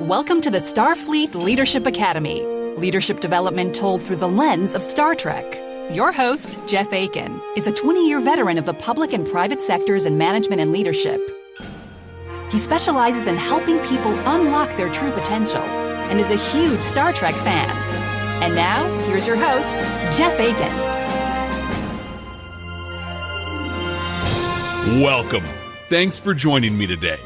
Welcome to the Starfleet Leadership Academy. Leadership development told through the lens of Star Trek. Your host, Jeff Akin, is a 20-year veteran of the public and private sectors in management and leadership. He specializes in helping people unlock their true potential and is a huge Star Trek fan. And now, here's your host, Jeff Akin. Welcome. Thanks for joining me today.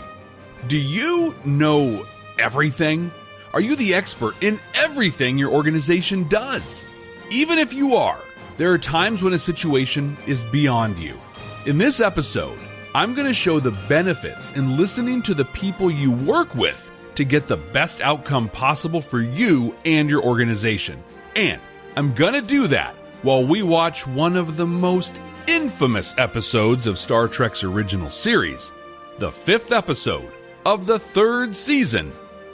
Do you know everything? Are you the expert in everything your organization does? Even if you are, there are times when a situation is beyond you. In this episode, I'm going to show the benefits in listening to the people you work with to get the best outcome possible for you and your organization. And I'm going to do that while we watch one of the most infamous episodes of Star Trek's original series, the 5th episode of the 3rd season,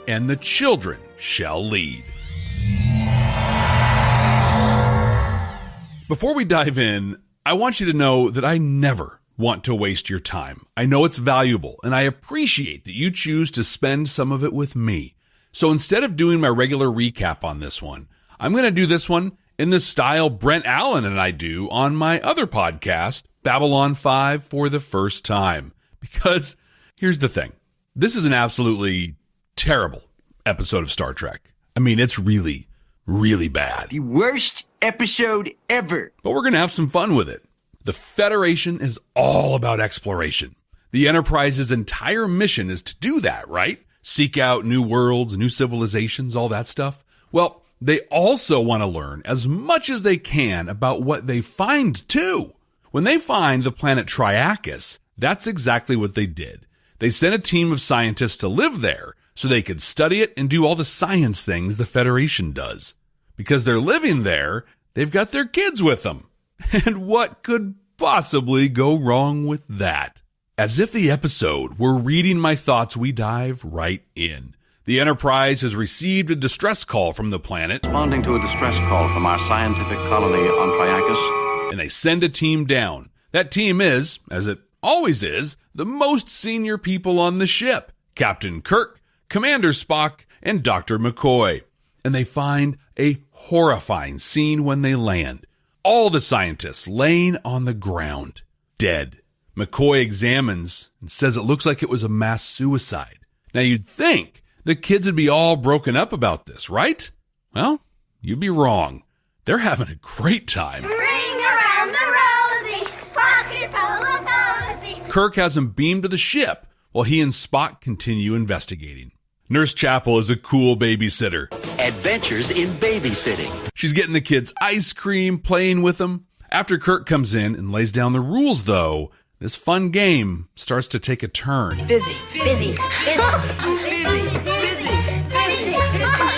And the Children Shall Lead. Before we dive in, I want you to know that I never want to waste your time. I know it's valuable, and I appreciate that you choose to spend some of it with me. So instead of doing my regular recap on this one, I'm going to do this one in the style Brent Allen and I do on my other podcast, Babylon 5 for the First Time. Because here's the thing. This is an absolutely terrible episode of Star Trek. I mean, it's really, really bad. The worst episode ever. But we're going to have some fun with it. The Federation is all about exploration. The Enterprise's entire mission is to do that, right? Seek out new worlds, new civilizations, all that stuff. Well, they also want to learn as much as they can about what they find, too. When they find the planet Triakis, that's exactly what they did. They sent a team of scientists to live there so they could study it and do all the science things the Federation does. Because they're living there, they've got their kids with them. And what could possibly go wrong with that? As if the episode were reading my thoughts, we dive right in. The Enterprise has received a distress call from the planet. Responding to a distress call from our scientific colony on Triakis. And they send a team down. That team is, as it always is, the most senior people on the ship. Captain Kirk, Commander Spock, and Dr. McCoy. And they find a horrifying scene when they land. All the scientists laying on the ground, dead. McCoy examines and says it looks like it was a mass suicide. Now you'd think the kids would be all broken up about this, right? Well, you'd be wrong. They're having a great time. Ring around the rosy, pocket full of posy. Kirk has him beamed to the ship while he and Spock continue investigating. Nurse Chapel is a cool babysitter. Adventures in babysitting. She's getting the kids ice cream, playing with them. After Kirk comes in and lays down the rules, though, this fun game starts to take a turn. Busy.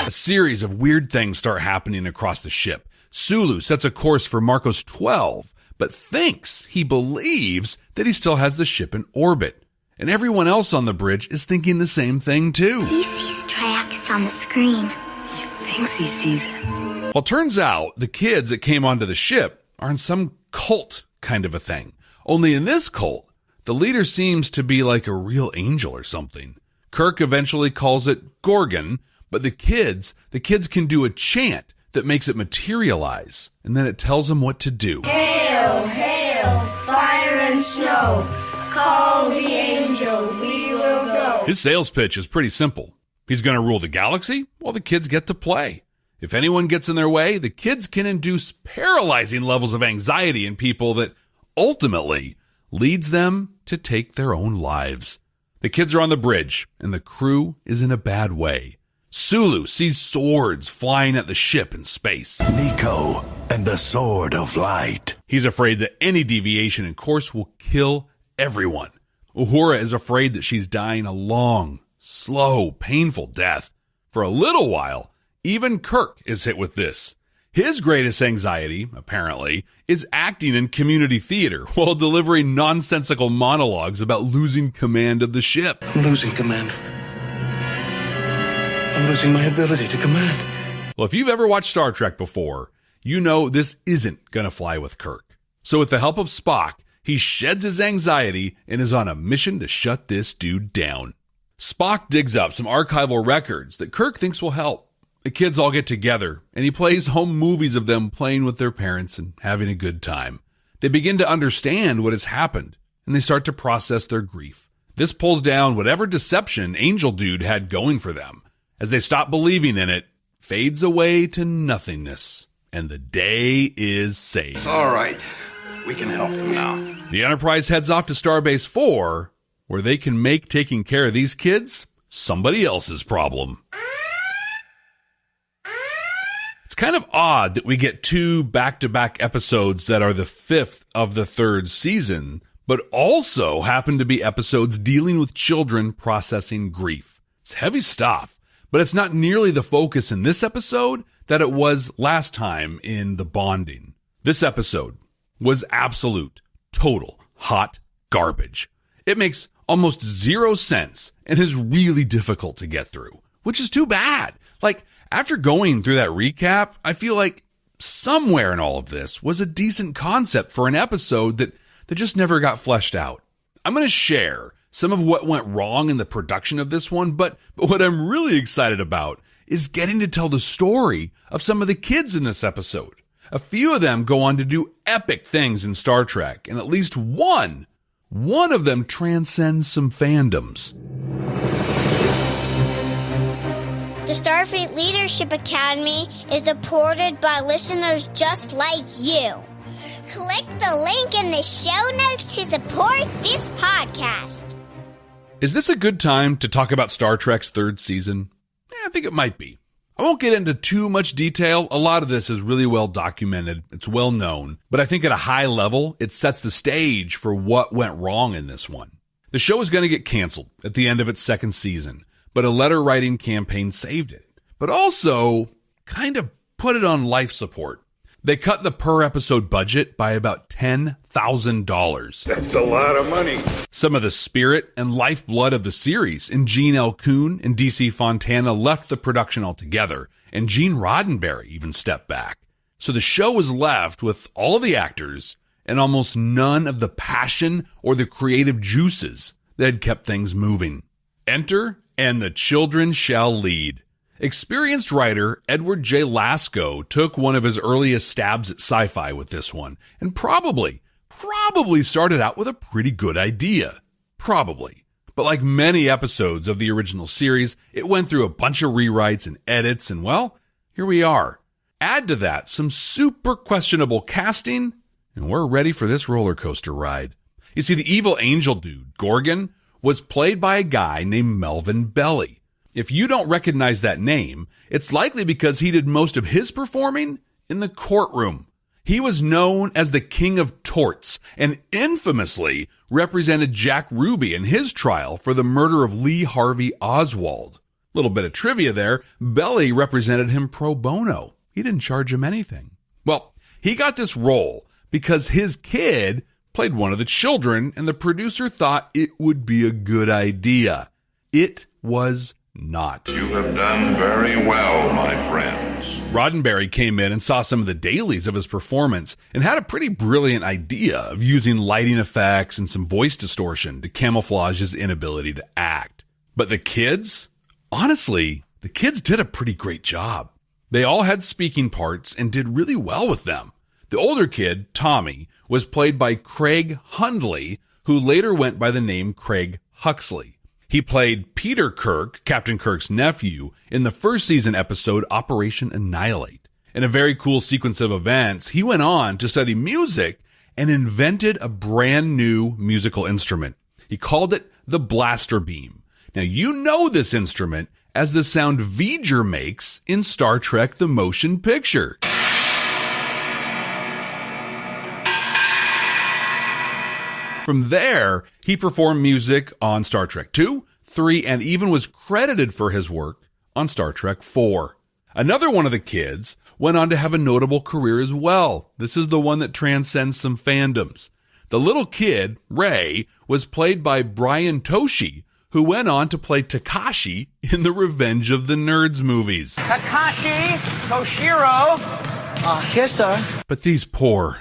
A series of weird things start happening across the ship. Sulu sets a course for Marcos 12, but he believes that he still has the ship in orbit. And everyone else on the bridge is thinking the same thing, too. He sees Triakis on the screen. He thinks he sees it. Well, turns out the kids that came onto the ship are in some cult kind of a thing. Only in this cult, the leader seems to be like a real angel or something. Kirk eventually calls it Gorgon, but the kids can do a chant that makes it materialize, and then it tells them what to do. Hail, hail, fire and snow. Call the angel, we will go. His sales pitch is pretty simple. He's going to rule the galaxy while the kids get to play. If anyone gets in their way, the kids can induce paralyzing levels of anxiety in people that ultimately leads them to take their own lives. The kids are on the bridge, and the crew is in a bad way. Sulu sees swords flying at the ship in space. Nico and the Sword of Light. He's afraid that any deviation in course will kill everyone. Uhura is afraid that she's dying a long, slow, painful death. For a little while, even Kirk is hit with this. His greatest anxiety, apparently, is acting in community theater while delivering nonsensical monologues about losing command of the ship. I'm losing command. I'm losing my ability to command. Well, if you've ever watched Star Trek before, you know this isn't going to fly with Kirk. So with the help of Spock, he sheds his anxiety and is on a mission to shut this dude down. Spock digs up some archival records that Kirk thinks will help. The kids all get together, and he plays home movies of them playing with their parents and having a good time. They begin to understand what has happened, and they start to process their grief. This pulls down whatever deception Angel Dude had going for them. As they stop believing in it, fades away to nothingness, and the day is saved. All right. We can help them now. The Enterprise heads off to Starbase 4, where they can make taking care of these kids somebody else's problem. It's kind of odd that we get 2 back-to-back episodes that are the 5th of the 3rd season, but also happen to be episodes dealing with children processing grief. It's heavy stuff, but it's not nearly the focus in this episode that it was last time in The Bonding. This episode was absolute, total, hot garbage. It makes almost zero sense and is really difficult to get through, which is too bad. Like, after going through that recap, I feel like somewhere in all of this was a decent concept for an episode that just never got fleshed out. I'm going to share some of what went wrong in the production of this one, but what I'm really excited about is getting to tell the story of some of the kids in this episode. A few of them go on to do epic things in Star Trek, and at least one of them transcends some fandoms. The Starfleet Leadership Academy is supported by listeners just like you. Click the link in the show notes to support this podcast. Is this a good time to talk about Star Trek's 3rd season? I think it might be. I won't get into too much detail. A lot of this is really well documented. It's well known. But I think at a high level, it sets the stage for what went wrong in this one. The show is going to get canceled at the end of its 2nd season, but a letter writing campaign saved it. But also kind of put it on life support. They cut the per episode budget by about $10,000. That's a lot of money. Some of the spirit and lifeblood of the series in Gene L. Kuhn and DC Fontana left the production altogether, and Gene Roddenberry even stepped back. So the show was left with all of the actors and almost none of the passion or the creative juices that had kept things moving. Enter And the Children Shall Lead. Experienced writer Edward J. Lasko took one of his earliest stabs at sci-fi with this one, and probably started out with a pretty good idea. Probably. But like many episodes of the original series, it went through a bunch of rewrites and edits, and well, here we are. Add to that some super questionable casting, and we're ready for this roller coaster ride. You see, the evil angel dude, Gorgon, was played by a guy named Melvin Belly. If you don't recognize that name, it's likely because he did most of his performing in the courtroom. He was known as the King of Torts and infamously represented Jack Ruby in his trial for the murder of Lee Harvey Oswald. Little bit of trivia there, Belly represented him pro bono. He didn't charge him anything. Well, he got this role because his kid played one of the children, and the producer thought it would be a good idea. It was not. You have done very well, my friends. Roddenberry came in and saw some of the dailies of his performance and had a pretty brilliant idea of using lighting effects and some voice distortion to camouflage his inability to act. But the kids? Honestly, the kids did a pretty great job. They all had speaking parts and did really well with them. The older kid, Tommy, was played by Craig Hundley, who later went by the name Craig Huxley. He played Peter Kirk, Captain Kirk's nephew, in the 1st season episode Operation Annihilate. In a very cool sequence of events, he went on to study music and invented a brand new musical instrument. He called it the blaster beam. Now, you know this instrument as the sound V'ger makes in Star Trek The Motion Picture. From there, he performed music on Star Trek 2, 3, and even was credited for his work on Star Trek 4. Another one of the kids went on to have a notable career as well. This is the one that transcends some fandoms. The little kid, Ray, was played by Brian Toshi, who went on to play Takashi in the Revenge of the Nerds movies. Takashi, Toshiro. Here, sir. But these poor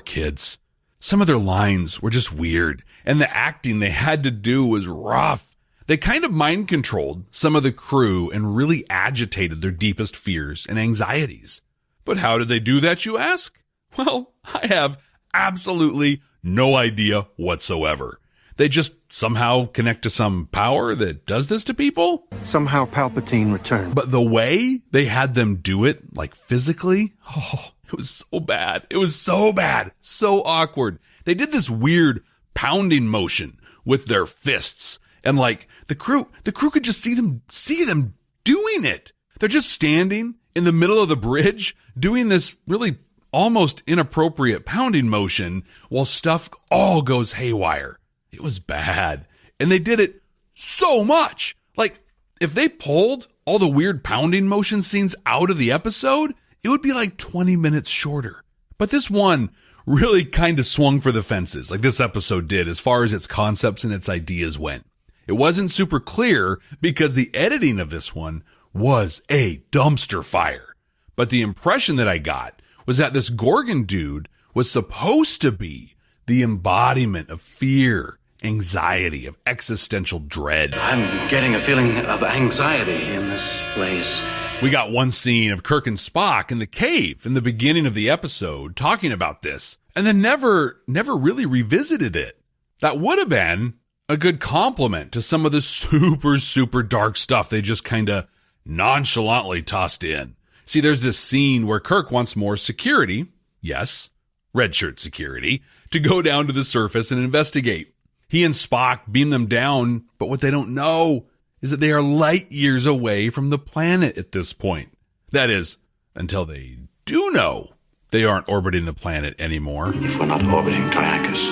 kids. Some of their lines were just weird, and the acting they had to do was rough. They kind of mind controlled some of the crew and really agitated their deepest fears and anxieties. But how did they do that, you ask? Well, I have absolutely no idea whatsoever. They just somehow connect to some power that does this to people? Somehow Palpatine returned. But the way they had them do it, like physically, it was so bad. It was so bad. So awkward. They did this weird pounding motion with their fists. And like the crew could just see them doing it. They're just standing in the middle of the bridge doing this really almost inappropriate pounding motion while stuff all goes haywire. It was bad. And they did it so much. Like, if they pulled all the weird pounding motion scenes out of the episode, it would be like 20 minutes shorter. But this one really kind of swung for the fences, like this episode did, as far as its concepts and its ideas went. It wasn't super clear because the editing of this one was a dumpster fire. But the impression that I got was that this Gorgon dude was supposed to be the embodiment of fear, anxiety, of existential dread. I'm getting a feeling of anxiety in this place. We got one scene of Kirk and Spock in the cave in the beginning of the episode talking about this, and then never really revisited it. That would have been a good compliment to some of the super dark stuff they just kind of nonchalantly tossed in. See, there's this scene where Kirk wants more security, yes, red shirt security, to go down to the surface and investigate. He and Spock beam them down, but what they don't know is that they are light years away from the planet at this point. That is, until they do know they aren't orbiting the planet anymore. If we're not orbiting Triacus,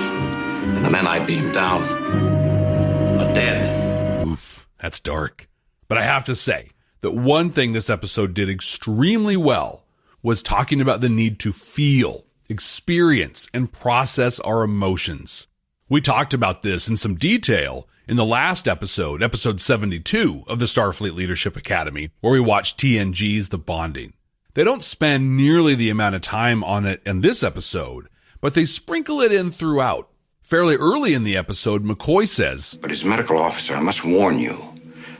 then the men I beamed down are dead. Oof, that's dark. But I have to say that one thing this episode did extremely well was talking about the need to feel, experience, and process our emotions. We talked about this in some detail in the last episode, episode 72 of the Starfleet Leadership Academy, where we watched TNG's The Bonding. They don't spend nearly the amount of time on it in this episode, but they sprinkle it in throughout. Fairly early in the episode, McCoy says, "But as medical officer, I must warn you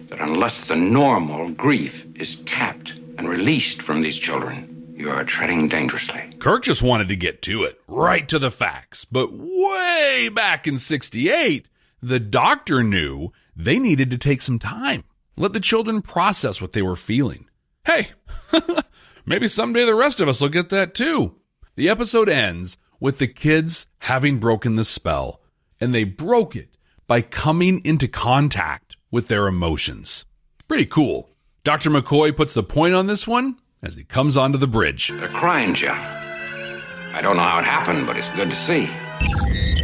that unless the normal grief is tapped and released from these children, you are treading dangerously." Kirk just wanted to get to it, right to the facts. But way back in 68, the doctor knew they needed to take some time, let the children process what they were feeling. Hey, maybe someday the rest of us will get that too. The episode ends with the kids having broken the spell, and they broke it by coming into contact with their emotions. Pretty cool. Dr. McCoy puts the point on this one as he comes onto the bridge. They're crying, John. I don't know how it happened, but it's good to see.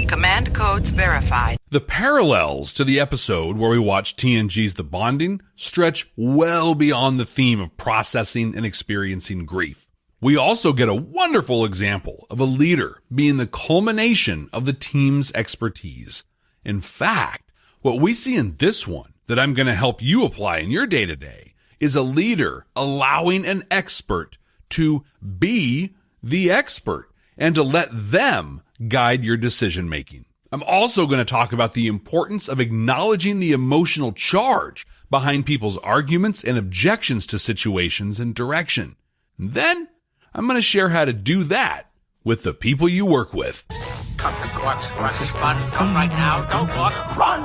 Command codes verified. The parallels to the episode where we watched TNG's The Bonding stretch well beyond the theme of processing and experiencing grief. We also get a wonderful example of a leader being the culmination of the team's expertise. In fact, what we see in this one that I'm going to help you apply in your day-to-day is a leader allowing an expert to be the expert and to let them guide your decision-making. I'm also going to talk about the importance of acknowledging the emotional charge behind people's arguments and objections to situations and direction. And then I'm going to share how to do that with the people you work with. Captain Quark's is fun. Come right now. Don't walk. Run!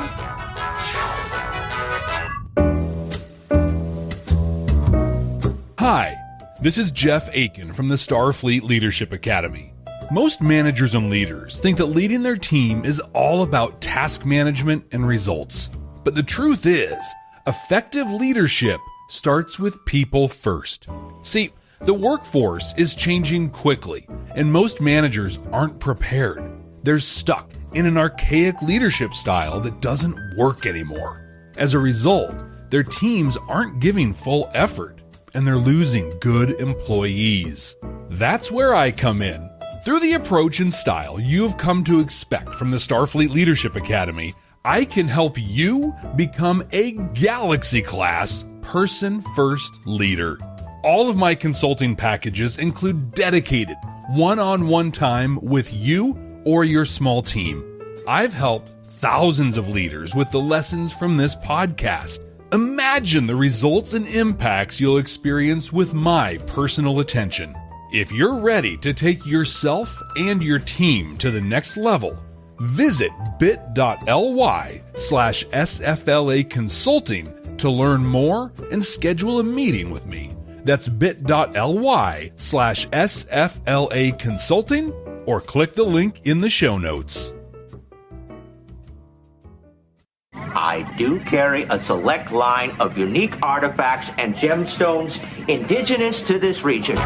Hi, this is Jeff Akin from the Starfleet Leadership Academy. Most managers and leaders think that leading their team is all about task management and results. But the truth is, effective leadership starts with people first. See, the workforce is changing quickly, and most managers aren't prepared. They're stuck in an archaic leadership style that doesn't work anymore. As a result, their teams aren't giving full effort, and they're losing good employees. That's where I come in. Through the approach and style you have come to expect from the Starfleet Leadership Academy, I can help you become a galaxy-class person-first leader. All of my consulting packages include dedicated one-on-one time with you or your small team. I've helped thousands of leaders with the lessons from this podcast. Imagine the results and impacts you'll experience with my personal attention. If you're ready to take yourself and your team to the next level, visit bit.ly/SFLA Consulting to learn more and schedule a meeting with me. That's bit.ly/SFLA Consulting, or click the link in the show notes. I do carry a select line of unique artifacts and gemstones indigenous to this region.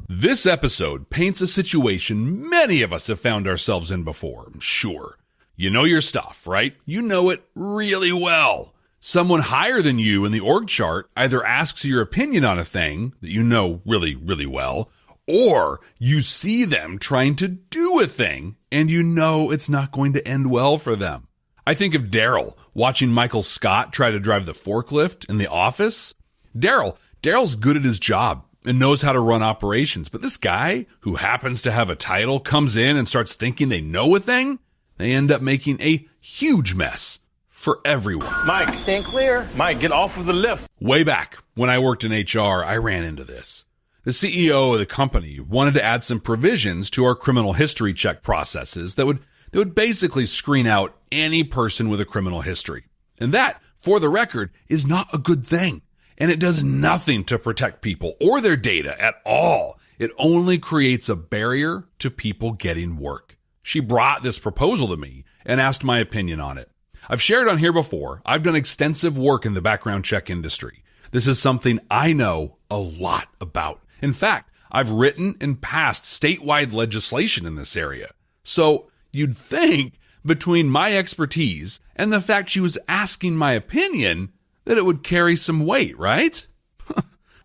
This episode paints a situation many of us have found ourselves in before, sure. You know your stuff, right? You know it really well. Someone higher than you in the org chart either asks your opinion on a thing that you know really, really well, or you see them trying to do a thing and you know it's not going to end well for them. I think of Daryl watching Michael Scott try to drive the forklift in The Office. Daryl's good at his job and knows how to run operations, but this guy who happens to have a title comes in and starts thinking they know a thing. They end up making a huge mess for everyone. Mike, stand clear. Mike, get off of the lift. Way back when I worked in HR, I ran into this. The CEO of the company wanted to add some provisions to our criminal history check processes that would basically screen out any person with a criminal history. And that, for the record, is not a good thing. And it does nothing to protect people or their data at all. It only creates a barrier to people getting work. She brought this proposal to me and asked my opinion on it. I've shared on here before, I've done extensive work in the background check industry. This is something I know a lot about. In fact, I've written and passed statewide legislation in this area. So you'd think between my expertise and the fact she was asking my opinion that it would carry some weight, right?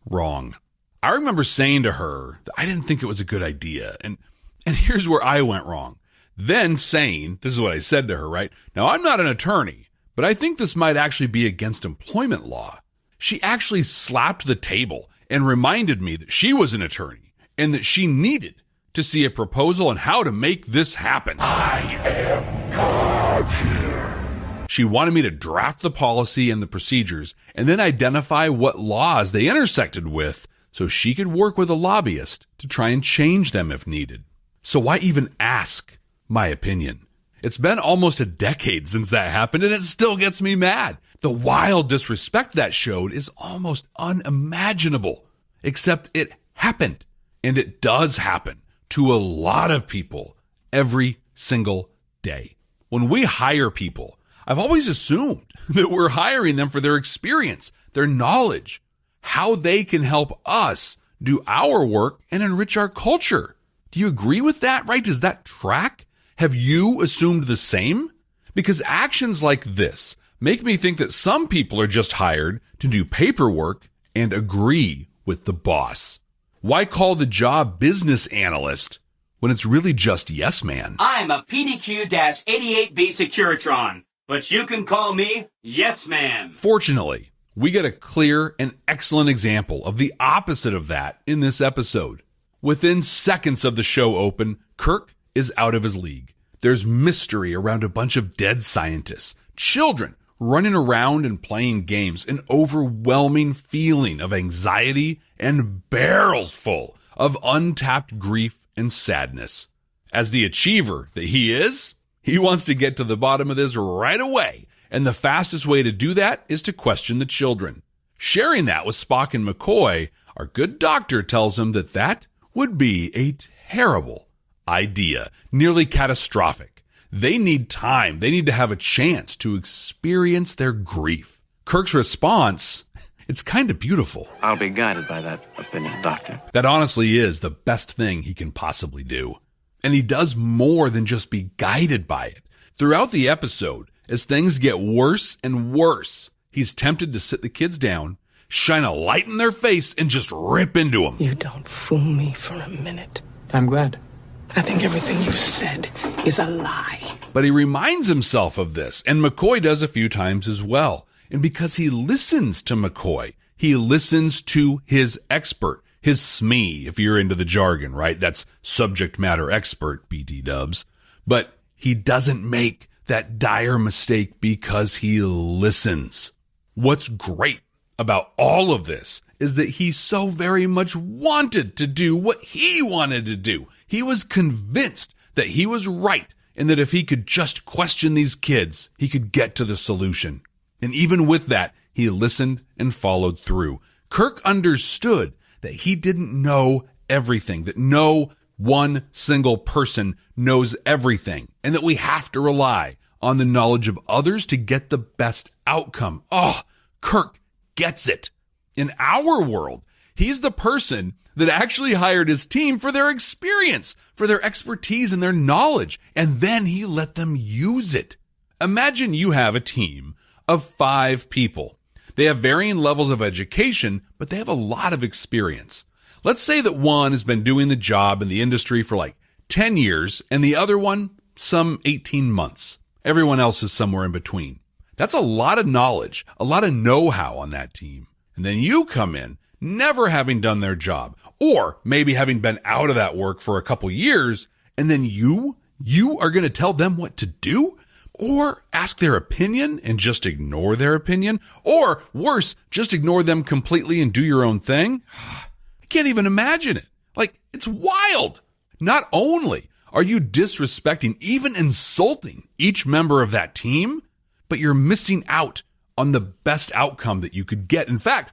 Wrong. I remember saying to her that I didn't think it was a good idea. And here's where I went wrong. Then saying, this is what I said to her, right? Now, I'm not an attorney, but I think this might actually be against employment law. She actually slapped the table and reminded me that she was an attorney and that she needed to see a proposal on how to make this happen. I am God here. She wanted me to draft the policy and the procedures and then identify what laws they intersected with so she could work with a lobbyist to try and change them if needed. So why even ask my opinion? It's been almost a decade since that happened and it still gets me mad. The wild disrespect that showed is almost unimaginable, except it happened. And it does happen to a lot of people every single day. When we hire people, I've always assumed that we're hiring them for their experience, their knowledge, how they can help us do our work and enrich our culture. Do you agree with that, right? Does that track? Have you assumed the same? Because actions like this make me think that some people are just hired to do paperwork and agree with the boss. Why call the job business analyst when it's really just yes man? I'm a PDQ-88B Securitron, but you can call me Yes Man. Fortunately, we get a clear and excellent example of the opposite of that in this episode. Within seconds of the show open, Kirk is out of his league. There's mystery around a bunch of dead scientists, children running around and playing games, an overwhelming feeling of anxiety, and barrels full of untapped grief and sadness. As the achiever that he is, he wants to get to the bottom of this right away, and the fastest way to do that is to question the children. Sharing that with Spock and McCoy, our good doctor tells him that would be a terrible idea, nearly catastrophic. They need time. They need to have a chance to experience their grief. Kirk's response, it's kind of beautiful. I'll be guided by that opinion, Doctor. That honestly is the best thing he can possibly do. And he does more than just be guided by it. Throughout the episode, as things get worse and worse, he's tempted to sit the kids down, shine a light in their face, and just rip into them. You don't fool me for a minute. I'm glad. I think everything you said is a lie. But he reminds himself of this, and McCoy does a few times as well. And because he listens to McCoy, he listens to his expert, his SME, if you're into the jargon, right? That's subject matter expert, BT dubs. But he doesn't make that dire mistake because he listens. What's great about all of this is that he so very much wanted to do what he wanted to do. He was convinced that he was right and that if he could just question these kids, he could get to the solution. And even with that, he listened and followed through. Kirk understood that he didn't know everything, that no one single person knows everything, and that we have to rely on the knowledge of others to get the best outcome. Oh, Kirk gets it. In our world, he's the person that actually hired his team for their experience, for their expertise and their knowledge, and then he let them use it. Imagine you have a team of 5 people. They have varying levels of education, but they have a lot of experience. Let's say that one has been doing the job in the industry for like 10 years and the other one, some 18 months. Everyone else is somewhere in between. That's a lot of knowledge, a lot of know-how on that team. And then you come in, never having done their job, or maybe having been out of that work for a couple years, and then you are going to tell them what to do? Or ask their opinion and just ignore their opinion? Or worse, just ignore them completely and do your own thing? I can't even imagine it. Like, it's wild. Not only are you disrespecting, even insulting each member of that team, but you're missing out on the best outcome that you could get. In fact,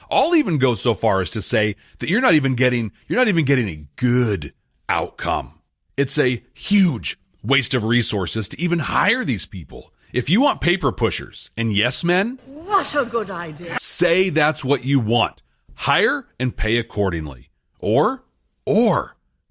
I'll even go so far as to say that you're not even getting a good outcome. It's a huge waste of resources to even hire these people. If you want paper pushers and yes men, what a good idea. Say that's what you want. Hire and pay accordingly. Or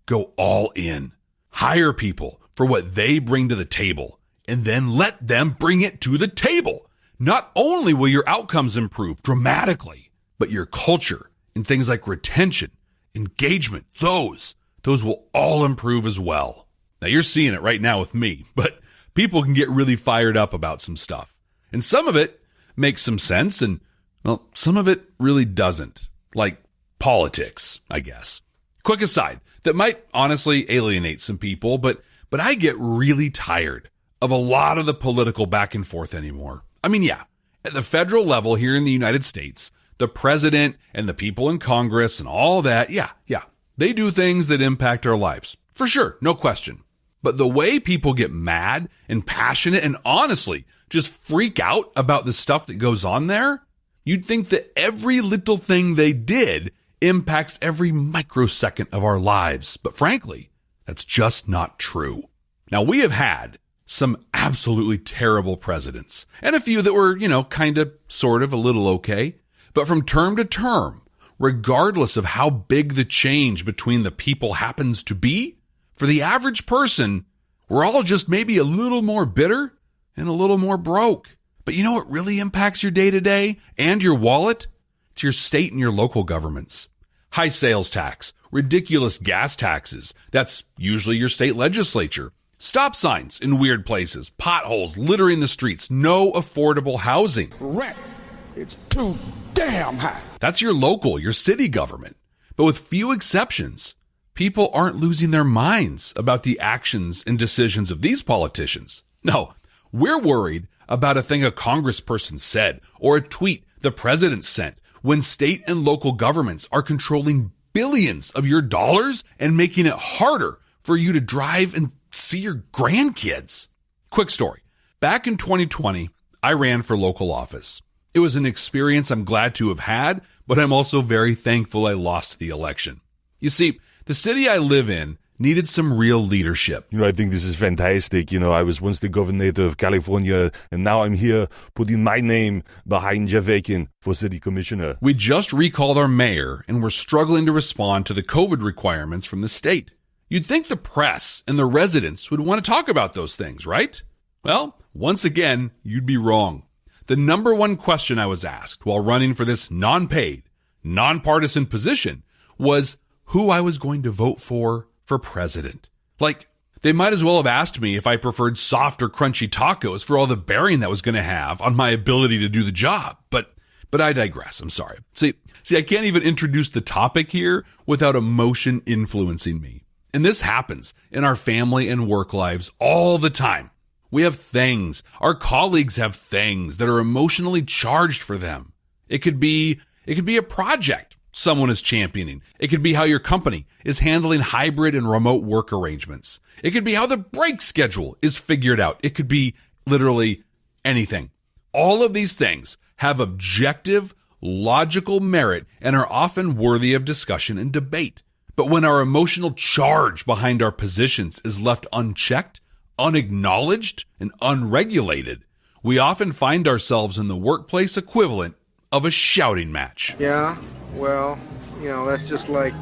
go all in. Hire people for what they bring to the table and then let them bring it to the table. Not only will your outcomes improve dramatically, but your culture and things like retention, engagement, those will all improve as well. Now, you're seeing it right now with me, but people can get really fired up about some stuff. And some of it makes some sense, and, well, some of it really doesn't. Like politics, I guess. Quick aside, that might honestly alienate some people, but I get really tired of a lot of the political back and forth anymore. I mean, yeah, at the federal level here in the United States, the president and the people in Congress and all that, yeah, they do things that impact our lives. For sure, no question. But the way people get mad and passionate and honestly just freak out about the stuff that goes on there, you'd think that every little thing they did impacts every microsecond of our lives. But frankly, that's just not true. Now, we have had some absolutely terrible presidents and a few that were, kind of, sort of, a little okay. But from term to term, regardless of how big the change between the people happens to be, for the average person, we're all just maybe a little more bitter and a little more broke. But you know what really impacts your day-to-day and your wallet? It's your state and your local governments. High sales tax, ridiculous gas taxes. That's usually your state legislature. Stop signs in weird places, potholes littering the streets, no affordable housing. Rent, it's too damn high. That's your local, your city government. But with few exceptions, people aren't losing their minds about the actions and decisions of these politicians. No, we're worried about a thing a congressperson said or a tweet the president sent when state and local governments are controlling billions of your dollars and making it harder for you to drive and see your grandkids. Quick story. Back in 2020, I ran for local office. It was an experience I'm glad to have had, but I'm also very thankful I lost the election. You see, the city I live in needed some real leadership. I think this is fantastic. I was once the governor of California, and now I'm here putting my name behind Jeff Akin for city commissioner. We just recalled our mayor, and we're struggling to respond to the COVID requirements from the state. You'd think the press and the residents would want to talk about those things, right? Well, once again, you'd be wrong. The number one question I was asked while running for this non-paid, nonpartisan position was who I was going to vote for president. Like, they might as well have asked me if I preferred soft or crunchy tacos for all the bearing that was going to have on my ability to do the job. But I digress. I'm sorry. See, I can't even introduce the topic here without emotion influencing me. And this happens in our family and work lives all the time. We have things, our colleagues have things that are emotionally charged for them. It could be a project someone is championing. It could be how your company is handling hybrid and remote work arrangements. It could be how the break schedule is figured out. It could be literally anything. All of these things have objective, logical merit and are often worthy of discussion and debate. But when our emotional charge behind our positions is left unchecked, unacknowledged, and unregulated, we often find ourselves in the workplace equivalent of a shouting match. Yeah, well, that's just like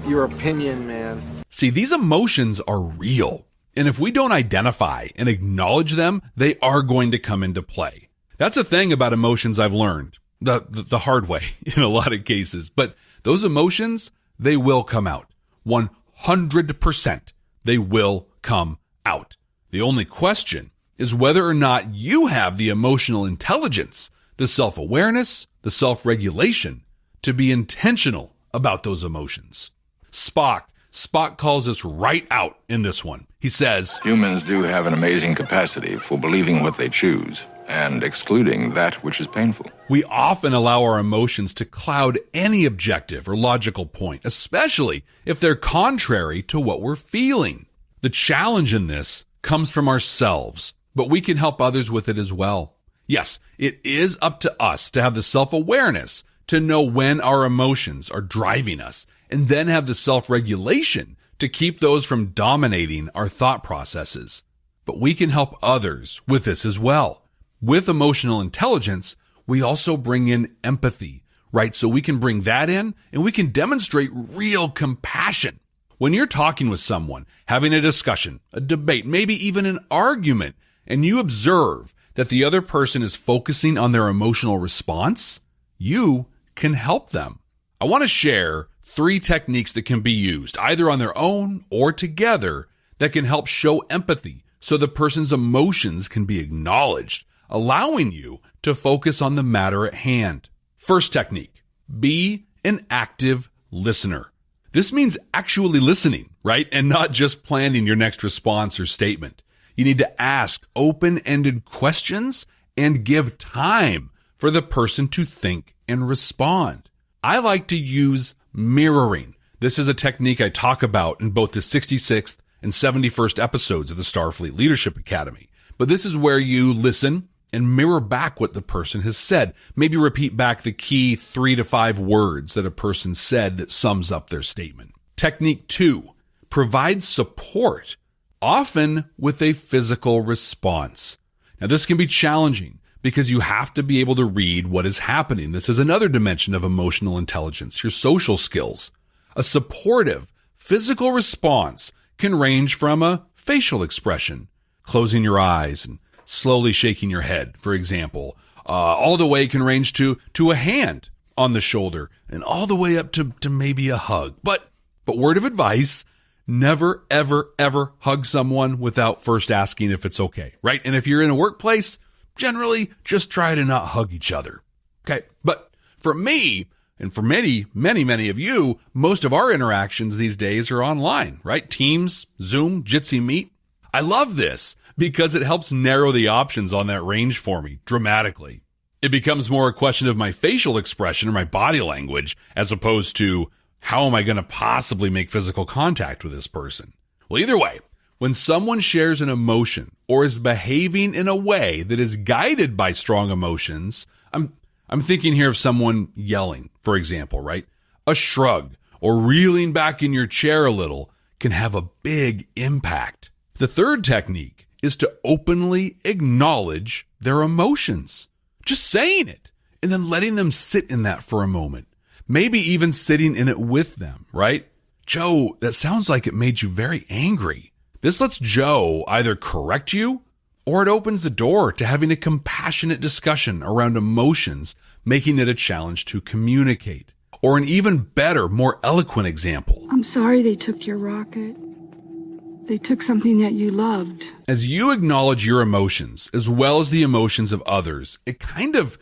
your opinion, man. See, these emotions are real. And if we don't identify and acknowledge them, they are going to come into play. That's a thing about emotions I've learned the hard way in a lot of cases. But those emotions, they will come out. 100%. They will come out. The only question is whether or not you have the emotional intelligence, the self-awareness, the self-regulation to be intentional about those emotions. Spock calls us right out in this one. He says, humans do have an amazing capacity for believing what they choose and excluding that which is painful. We often allow our emotions to cloud any objective or logical point, especially if they're contrary to what we're feeling. The challenge in this comes from ourselves, but we can help others with it as well. Yes, it is up to us to have the self-awareness to know when our emotions are driving us, and then have the self-regulation to keep those from dominating our thought processes. But we can help others with this as well. With emotional intelligence, we also bring in empathy, right? So we can bring that in and we can demonstrate real compassion. When you're talking with someone, having a discussion, a debate, maybe even an argument, and you observe that the other person is focusing on their emotional response, you can help them. I want to share 3 techniques that can be used either on their own or together that can help show empathy so the person's emotions can be acknowledged, allowing you to focus on the matter at hand. First technique, be an active listener. This means actually listening, right? And not just planning your next response or statement. You need to ask open-ended questions and give time for the person to think and respond. I like to use mirroring. This is a technique I talk about in both the 66th and 71st episodes of the Starfleet Leadership Academy. But this is where you listen and mirror back what the person has said. Maybe repeat back the key 3 to 5 words that a person said that sums up their statement. Technique 2, provide support, often with a physical response. Now, this can be challenging because you have to be able to read what is happening. This is another dimension of emotional intelligence, your social skills. A supportive physical response can range from a facial expression, closing your eyes and slowly shaking your head, for example, all the way can range to a hand on the shoulder and all the way up to maybe a hug. But word of advice, never, ever, ever hug someone without first asking if it's okay, right? And if you're in a workplace, generally just try to not hug each other. Okay. But for me, and for many, many, many of you, most of our interactions these days are online, right? Teams, Zoom, Jitsi Meet. I love this because it helps narrow the options on that range for me dramatically. It becomes more a question of my facial expression or my body language as opposed to how am I going to possibly make physical contact with this person? Well, either way, when someone shares an emotion or is behaving in a way that is guided by strong emotions, I'm thinking here of someone yelling, for example, right? A shrug or reeling back in your chair a little can have a big impact. The third technique is to openly acknowledge their emotions. Just saying it and then letting them sit in that for a moment. Maybe even sitting in it with them, right? Joe, that sounds like it made you very angry. This lets Joe either correct you or it opens the door to having a compassionate discussion around emotions, making it a challenge to communicate. Or an even better, more eloquent example. I'm sorry they took your rocket. They took something that you loved. As you acknowledge your emotions, as well as the emotions of others, it kind of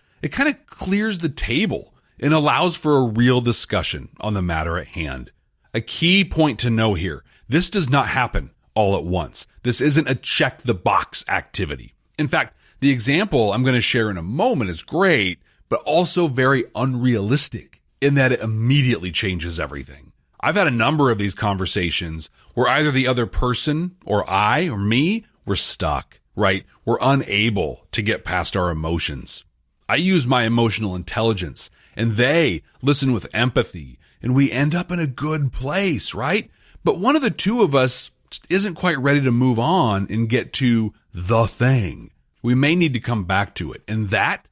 clears the table and allows for a real discussion on the matter at hand. A key point to know here, this does not happen all at once. This isn't a check the box activity. In fact, the example I'm going to share in a moment is great, but also very unrealistic in that it immediately changes everything. I've had a number of these conversations where either the other person or I or me were stuck, right? We're unable to get past our emotions. I use my emotional intelligence and they listen with empathy and we end up in a good place, right? But one of the two of us isn't quite ready to move on and get to the thing. We may need to come back to it. And that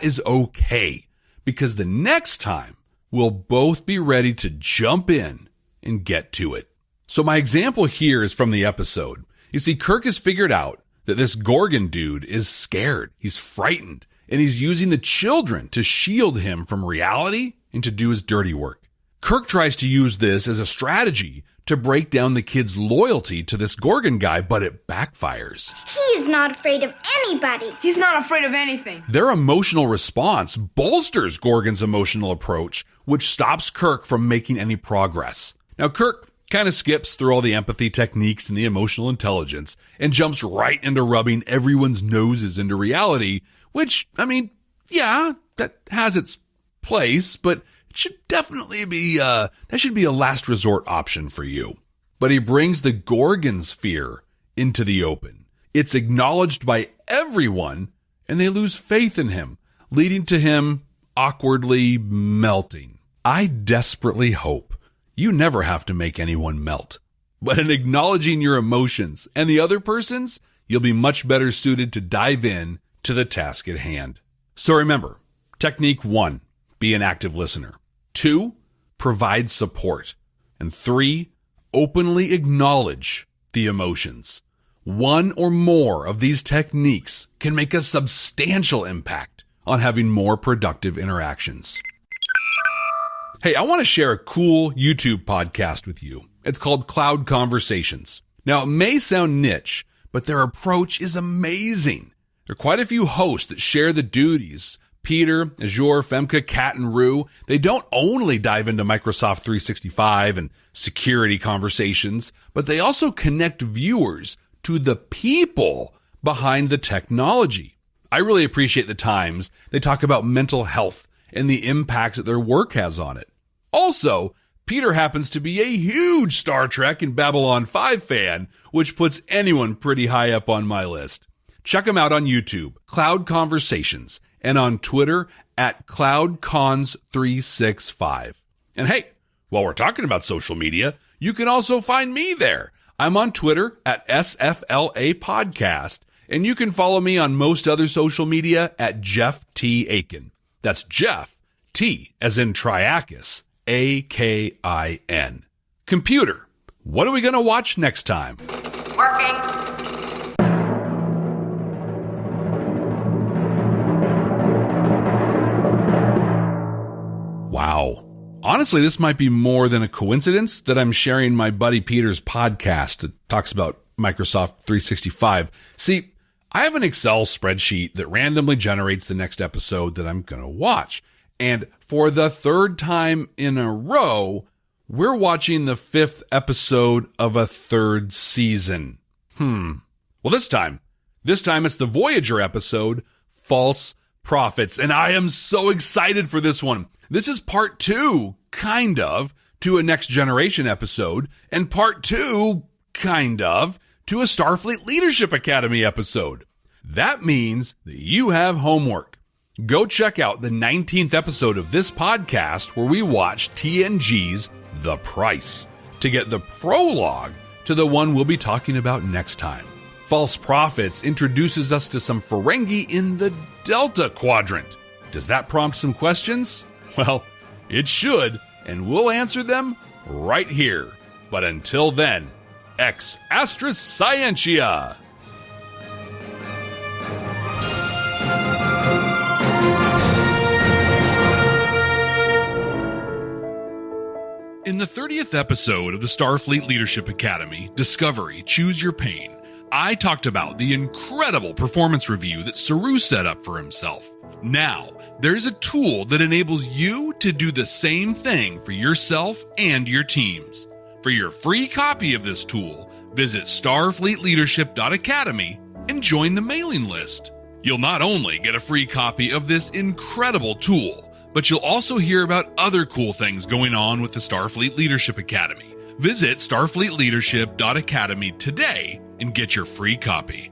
is okay, because the next time we'll both be ready to jump in and get to it. So my example here is from the episode. You see, Kirk has figured out that this Gorgon dude is scared. He's frightened, and he's using the children to shield him from reality and to do his dirty work. Kirk tries to use this as a strategy to break down the kids' loyalty to this Gorgon guy, but it backfires. He is not afraid of anybody. He's not afraid of anything. Their emotional response bolsters Gorgon's emotional approach, which stops Kirk from making any progress. Now, Kirk kind of skips through all the empathy techniques and the emotional intelligence and jumps right into rubbing everyone's noses into reality, which, I mean, yeah, that has its place, but it should definitely be, that should be a last resort option for you. But he brings the Gorgon's fear into the open. It's acknowledged by everyone, and they lose faith in him, leading to him awkwardly melting. I desperately hope you never have to make anyone melt. But in acknowledging your emotions and the other person's, you'll be much better suited to dive in to the task at hand. So remember, technique 1, be an active listener. 2, provide support. And 3, openly acknowledge the emotions. One or more of these techniques can make a substantial impact on having more productive interactions. Hey, I want to share a cool YouTube podcast with you. It's called Cloud Conversations. Now, it may sound niche, but their approach is amazing. There are quite a few hosts that share the duties. Peter, Azure, Femke, Kat, and Rue. They don't only dive into Microsoft 365 and security conversations, but they also connect viewers to the people behind the technology. I really appreciate the times they talk about mental health and the impacts that their work has on it. Also, Peter happens to be a huge Star Trek and Babylon 5 fan, which puts anyone pretty high up on my list. Check him out on YouTube, Cloud Conversations, and on Twitter at CloudCons365. And hey, while we're talking about social media, you can also find me there. I'm on Twitter at SFLA Podcast, and you can follow me on most other social media at Jeff T. Akin. That's Jeff, T as in Triakis, A-K-I-N. Computer, what are we going to watch next time? Working. Wow. Honestly, this might be more than a coincidence that I'm sharing my buddy Peter's podcast that talks about Microsoft 365. See, I have an Excel spreadsheet that randomly generates the next episode that I'm going to watch. And for the third time in a row, we're watching the 5th episode of a 3rd season. Well, this time it's the Voyager episode, False Prophets. And I am so excited for this one. This is part 2, kind of, to a Next Generation episode, and part 2, kind of, to a Starfleet Leadership Academy episode. That means that you have homework. Go check out the 19th episode of this podcast where we watch TNG's The Price to get the prologue to the one we'll be talking about next time. False Prophets introduces us to some Ferengi in the Delta Quadrant. Does that prompt some questions? Well, it should, and we'll answer them right here. But until then, ex Astra Scientia! In the 30th episode of the Starfleet Leadership Academy, Discovery, Choose Your Pain, I talked about the incredible performance review that Saru set up for himself. Now, there's a tool that enables you to do the same thing for yourself and your teams. For your free copy of this tool, visit starfleetleadership.academy and join the mailing list. You'll not only get a free copy of this incredible tool, but you'll also hear about other cool things going on with the Starfleet Leadership Academy. Visit starfleetleadership.academy today and get your free copy.